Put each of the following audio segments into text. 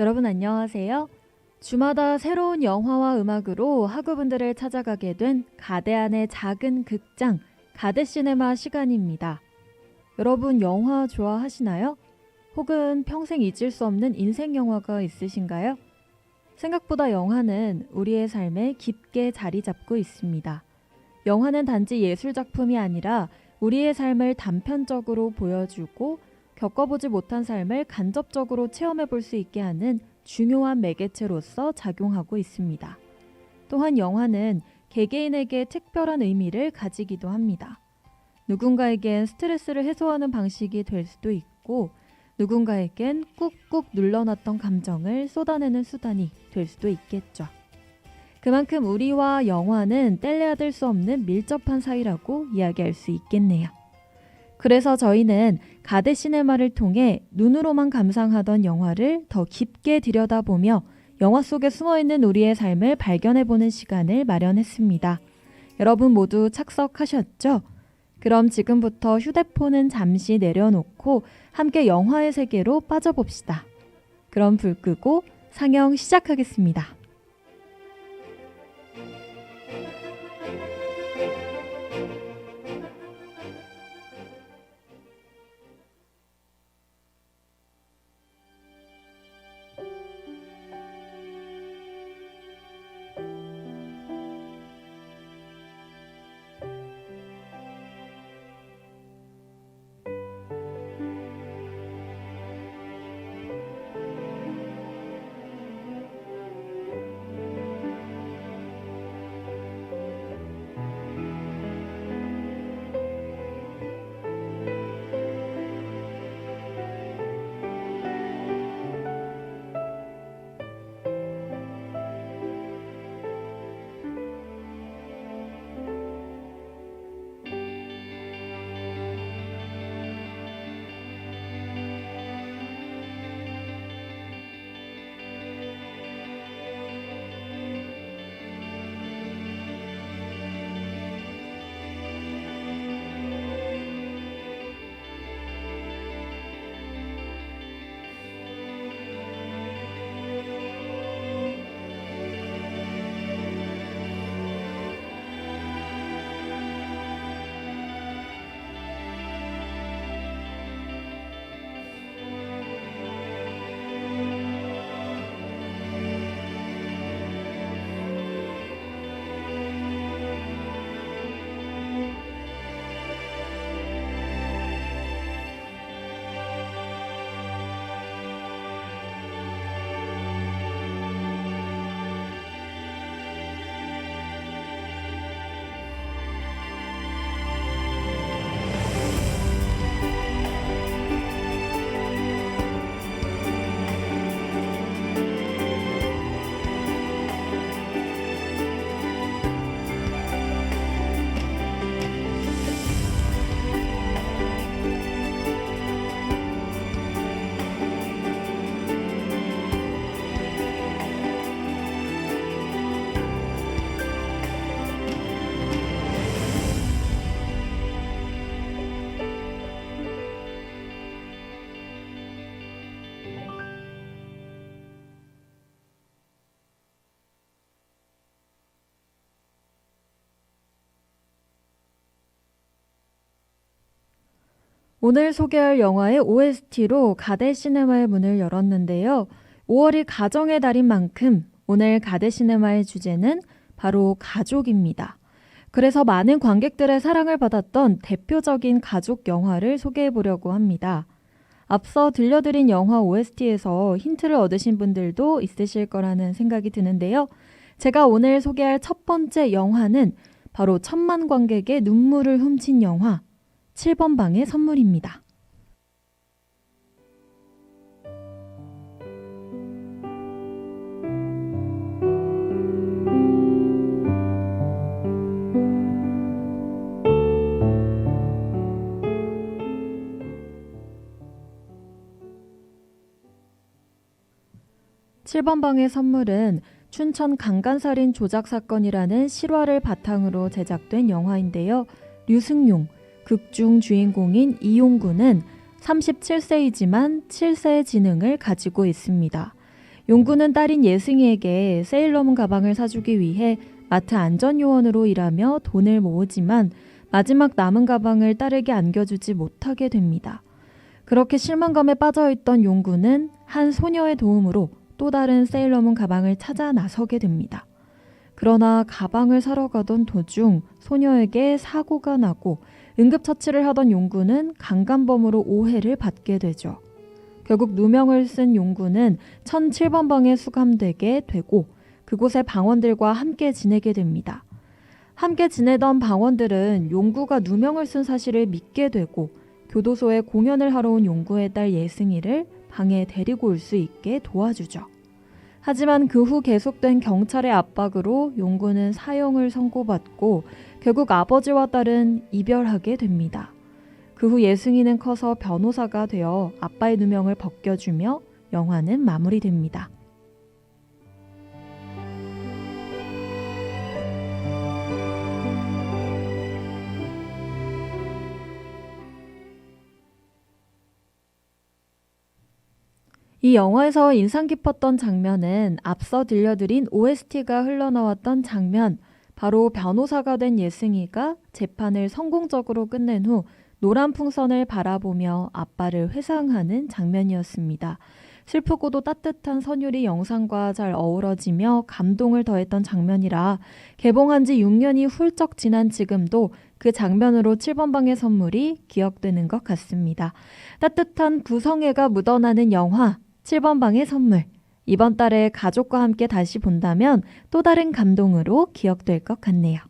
여러분 안녕하세요. 주마다 새로운 영화와 음악으로 학우분들을 찾아가게 된 가대안의 작은 극장, 가대시네마 시간입니다. 여러분 영화 좋아하시나요? 혹은 평생 잊을 수 없는 인생 영화가 있으신가요? 생각보다 영화는 우리의 삶에 깊게 자리 잡고 있습니다. 영화는 단지 예술작품이 아니라 우리의 삶을 단편적으로 보여주고 겪어보지 못한 삶을 간접적으로 체험해 볼 수 있게 하는 중요한 매개체로서 작용하고 있습니다. 또한 영화는 개개인에게 특별한 의미를 가지기도 합니다. 누군가에겐 스트레스를 해소하는 방식이 될 수도 있고 누군가에겐 꾹꾹 눌러놨던 감정을 쏟아내는 수단이 될 수도 있겠죠. 그만큼 우리와 영화는 뗄래야 될 수 없는 밀접한 사이라고 이야기할 수 있겠네요. 그래서 저희는 가대시네마를 통해 눈으로만 감상하던 영화를 더 깊게 들여다보며 영화 속에 숨어있는 우리의 삶을 발견해보는 시간을 마련했습니다. 여러분 모두 착석하셨죠? 그럼 지금부터 휴대폰은 잠시 내려놓고 함께 영화의 세계로 빠져봅시다. 그럼 불 끄고 상영 시작하겠습니다. 오늘 소개할 영화의 OST로 가대시네마의 문을 열었는데요. 5월이 가정의 달인 만큼 오늘 가대시네마의 주제는 바로 가족입니다. 그래서 많은 관객들의 사랑을 받았던 대표적인 가족 영화를 소개해 보려고 합니다. 앞서 들려드린 영화 OST에서 힌트를 얻으신 분들도 있으실 거라는 생각이 드는데요. 제가 오늘 소개할 첫 번째 영화는 바로 천만 관객의 눈물을 훔친 영화 7번 방의 선물입니다. (7번 방의 선물은) 춘천 강간살인 조작 사건이라는 실화를 바탕으로 제작된 영화인데요. 류승용, 극중 주인공인 이용구는 37세이지만 7세의 지능을 가지고 있습니다. 용구는 딸인 예승이에게 세일러문 가방을 사주기 위해 마트 안전요원으로 일하며 돈을 모으지만 마지막 남은 가방을 딸에게 안겨주지 못하게 됩니다. 그렇게 실망감에 빠져있던 용구는 한 소녀의 도움으로 또 다른 세일러문 가방을 찾아 나서게 됩니다. 그러나 가방을 사러 가던 도중 소녀에게 사고가 나고 응급처치를 하던 용구는 강간범으로 오해를 받게 되죠. 결국 누명을 쓴 용구는 1007번 방에 수감되게 되고 그곳의 방원들과 함께 지내게 됩니다. 함께 지내던 방원들은 용구가 누명을 쓴 사실을 믿게 되고 교도소에 공연을 하러 온 용구의 딸 예승이를 방에 데리고 올 수 있게 도와주죠. 하지만 그 후 계속된 경찰의 압박으로 용구는 사형을 선고받고 결국 아버지와 딸은 이별하게 됩니다. 그 후 예승이는 커서 변호사가 되어 아빠의 누명을 벗겨주며 영화는 마무리됩니다. 이 영화에서 인상 깊었던 장면은 앞서 들려드린 OST가 흘러나왔던 장면, 바로 변호사가 된 예승이가 재판을 성공적으로 끝낸 후 노란 풍선을 바라보며 아빠를 회상하는 장면이었습니다. 슬프고도 따뜻한 선율이 영상과 잘 어우러지며 감동을 더했던 장면이라 개봉한 지 6년이 훌쩍 지난 지금도 그 장면으로 7번 방의 선물이 기억되는 것 같습니다. 따뜻한 구성애가 묻어나는 영화 7번 방의 선물. 이번 달에 가족과 함께 다시 본다면 또 다른 감동으로 기억될 것 같네요.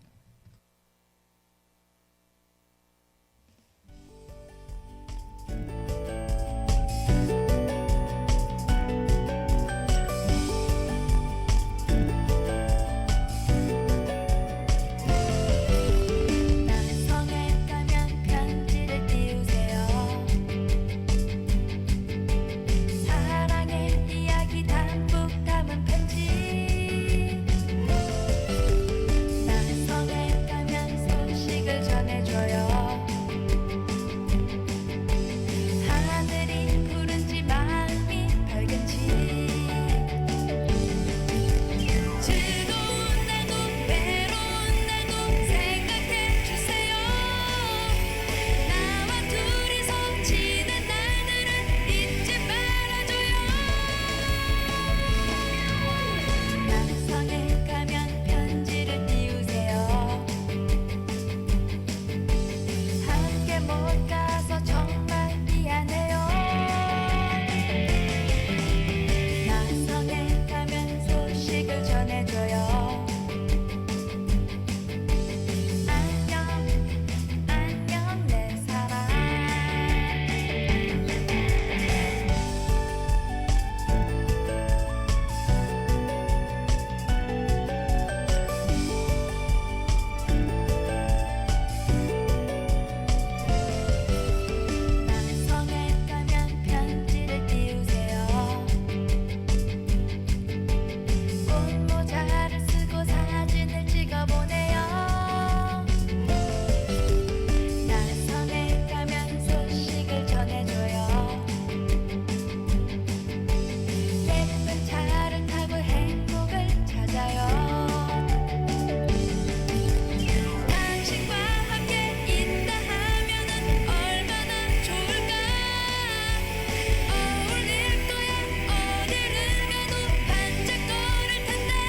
어울릴 거야 어디를 가도 반짝거릴 텐데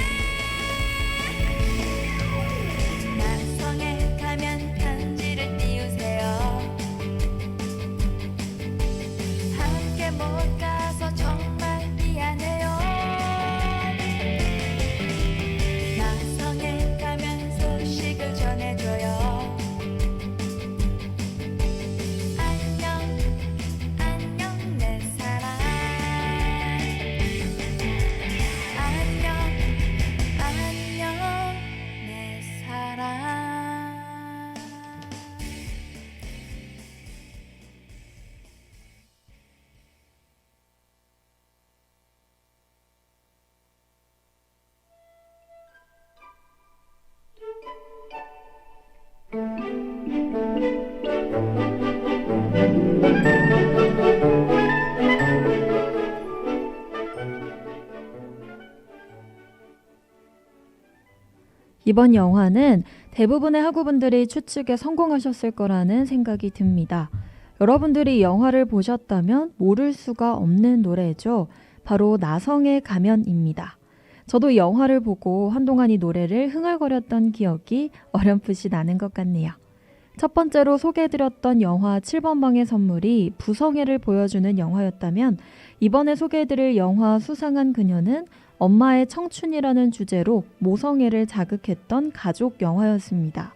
이번 영화는 대부분의 학우분들이 추측에 성공하셨을 거라는 생각이 듭니다. 여러분들이 이 영화를 보셨다면 모를 수가 없는 노래죠. 바로 나성의 가면입니다. 저도 이 영화를 보고 한동안 이 노래를 흥얼거렸던 기억이 어렴풋이 나는 것 같네요. 첫 번째로 소개해드렸던 영화 7번 방의 선물이 부성애를 보여주는 영화였다면 이번에 소개해드릴 영화 수상한 그녀는 엄마의 청춘이라는 주제로 모성애를 자극했던 가족 영화였습니다.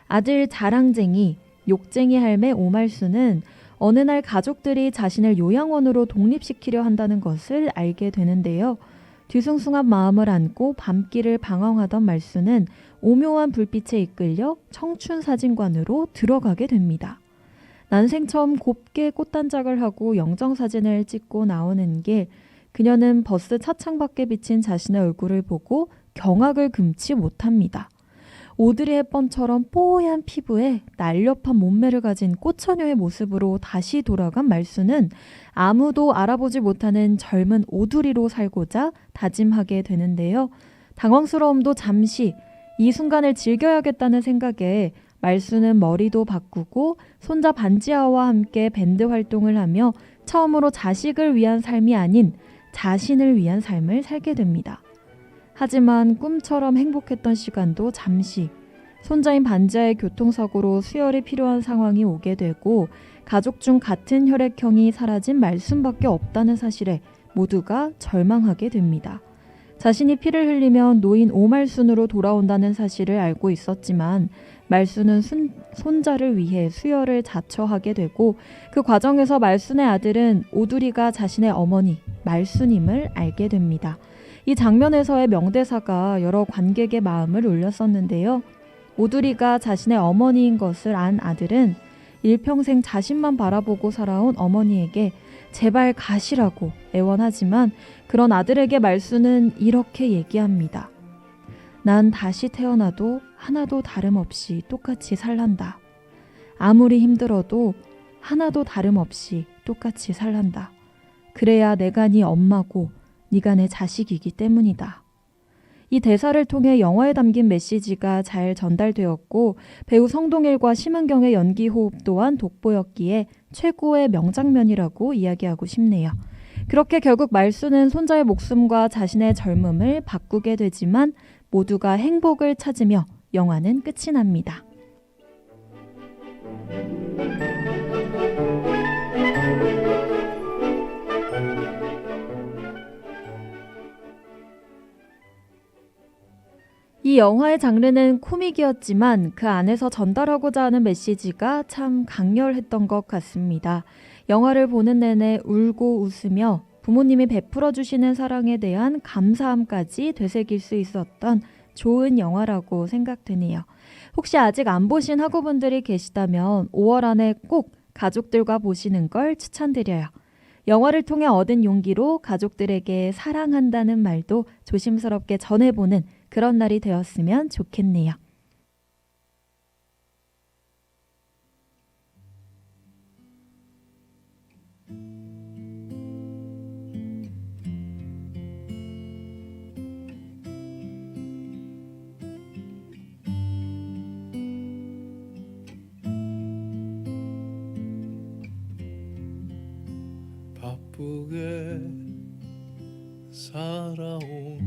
아들 자랑쟁이, 욕쟁이 할매 오말수는 어느 날 가족들이 자신을 요양원으로 독립시키려 한다는 것을 알게 되는데요. 뒤숭숭한 마음을 안고 밤길을 방황하던 말수는 오묘한 불빛에 이끌려 청춘사진관으로 들어가게 됩니다. 난생 처음 곱게 꽃단장을 하고 영정사진을 찍고 나오는 길, 그녀는 버스 차창밖에 비친 자신의 얼굴을 보고 경악을 금치 못합니다. 오드리 헵번처럼 뽀얀 피부에 날렵한 몸매를 가진 꽃처녀의 모습으로 다시 돌아간 말수는 아무도 알아보지 못하는 젊은 오두리로 살고자 다짐하게 되는데요. 당황스러움도 잠시, 이 순간을 즐겨야겠다는 생각에 말수는 머리도 바꾸고 손자 반지하와 함께 밴드 활동을 하며 처음으로 자식을 위한 삶이 아닌 자신을 위한 삶을 살게 됩니다. 하지만 꿈처럼 행복했던 시간도 잠시, 손자인 반지하의 교통사고로 수혈이 필요한 상황이 오게 되고 가족 중 같은 혈액형이 사라진 말순밖에 없다는 사실에 모두가 절망하게 됩니다. 자신이 피를 흘리면 노인 오말순으로 돌아온다는 사실을 알고 있었지만 말순은 손자를 위해 수혈을 자처하게 되고 그 과정에서 말순의 아들은 오두리가 자신의 어머니 말순임을 알게 됩니다. 이 장면에서의 명대사가 여러 관객의 마음을 울렸었는데요. 오두리가 자신의 어머니인 것을 안 아들은 일평생 자신만 바라보고 살아온 어머니에게 제발 가시라고 애원하지만 그런 아들에게 말수는 이렇게 얘기합니다. 난 다시 태어나도 하나도 다름없이 똑같이 살란다. 아무리 힘들어도 하나도 다름없이 똑같이 살란다. 그래야 내가 네 엄마고 네가 내 자식이기 때문이다. 이 대사를 통해 영화에 담긴 메시지가 잘 전달되었고 배우 성동일과 심은경의 연기 호흡 또한 돋보였기에 최고의 명장면이라고 이야기하고 싶네요. 그렇게 결국 말수는 손자의 목숨과 자신의 젊음을 바꾸게 되지만 모두가 행복을 찾으며 영화는 끝이 납니다. 이 영화의 장르는 코믹이었지만 그 안에서 전달하고자 하는 메시지가 참 강렬했던 것 같습니다. 영화를 보는 내내 울고 웃으며 부모님이 베풀어 주시는 사랑에 대한 감사함까지 되새길 수 있었던 좋은 영화라고 생각되네요. 혹시 아직 안 보신 학우분들이 계시다면 5월 안에 꼭 가족들과 보시는 걸 추천드려요. 영화를 통해 얻은 용기로 가족들에게 사랑한다는 말도 조심스럽게 전해보는 그런 날이 되었으면 좋겠네요. 바쁘게 살아온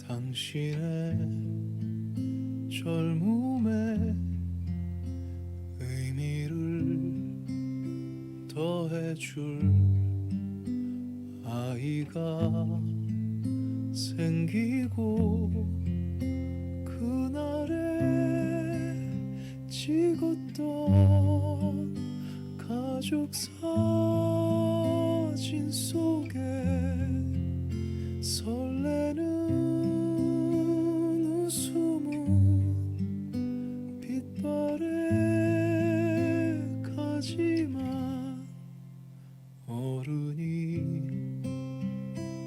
당신의 젊음에 의미를 더해줄 아이가 생기고 그날에 찍었던 가족 사진 속에 설레는 웃음은 빛바래 가지만 어른이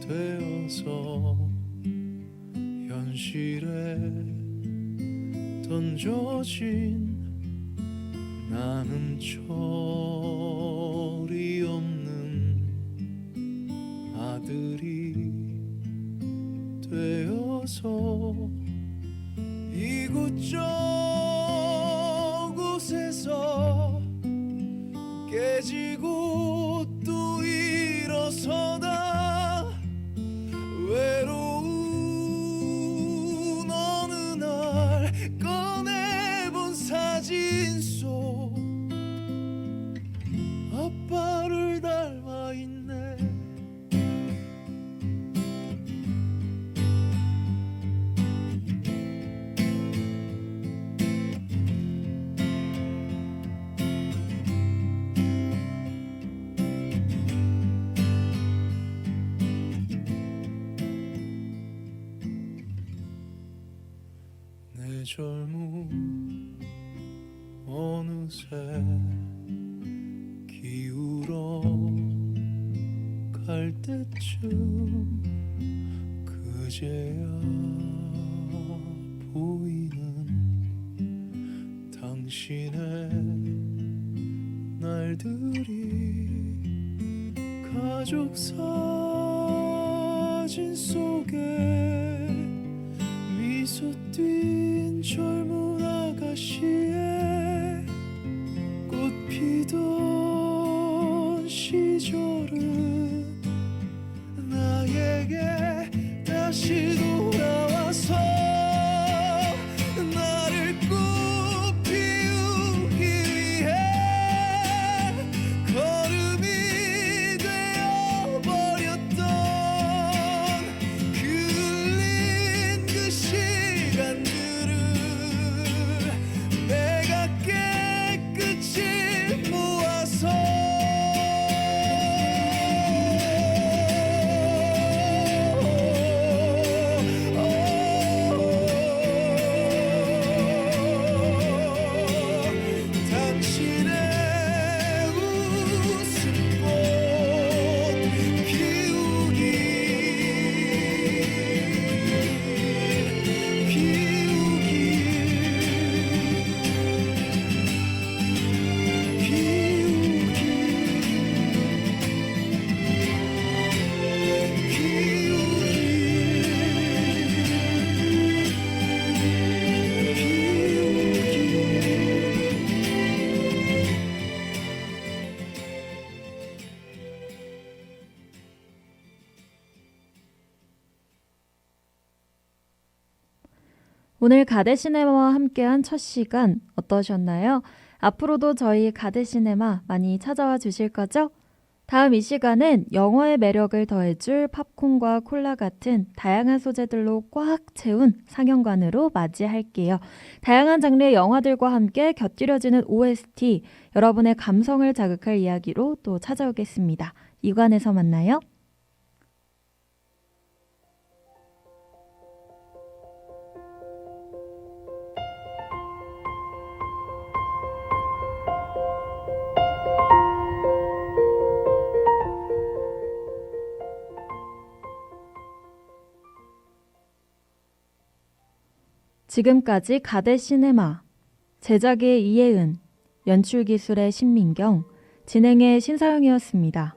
되어서 현실에 던져진 나는 철이 없는 아들이 되어서 이곳저곳에서 깨지고 또 일어서다 외로운 어느 날 꺼내본 사진 속 아빠를 닮아 있네. 내 젊음 어느새 기울어 갈 때쯤 그제야 보이는 당신의 날들이 가족 사진 속에 미소 띈 젊은 아가씨의 꽃 피던 시절은 나에게 다시 돌아와서 나를 꽃 피우기 위해 걸음이 되어버렸던 흘린 그 시간들을 내가 깨끗이 모아서 당신의 웃음꽃 피우기 오늘 가데시네마와 함께한 첫 시간 어떠셨나요? 앞으로도 저희 가데시네마 많이 찾아와 주실 거죠? 다음 이 시간은 영화의 매력을 더해줄 팝콘과 콜라 같은 다양한 소재들로 꽉 채운 상영관으로 맞이할게요. 다양한 장르의 영화들과 함께 곁들여지는 OST, 여러분의 감성을 자극할 이야기로 또 찾아오겠습니다. 이관에서 만나요. 지금까지 가데시네마, 제작의 이혜은, 연출기술의 신민경, 진행의 신사영이었습니다.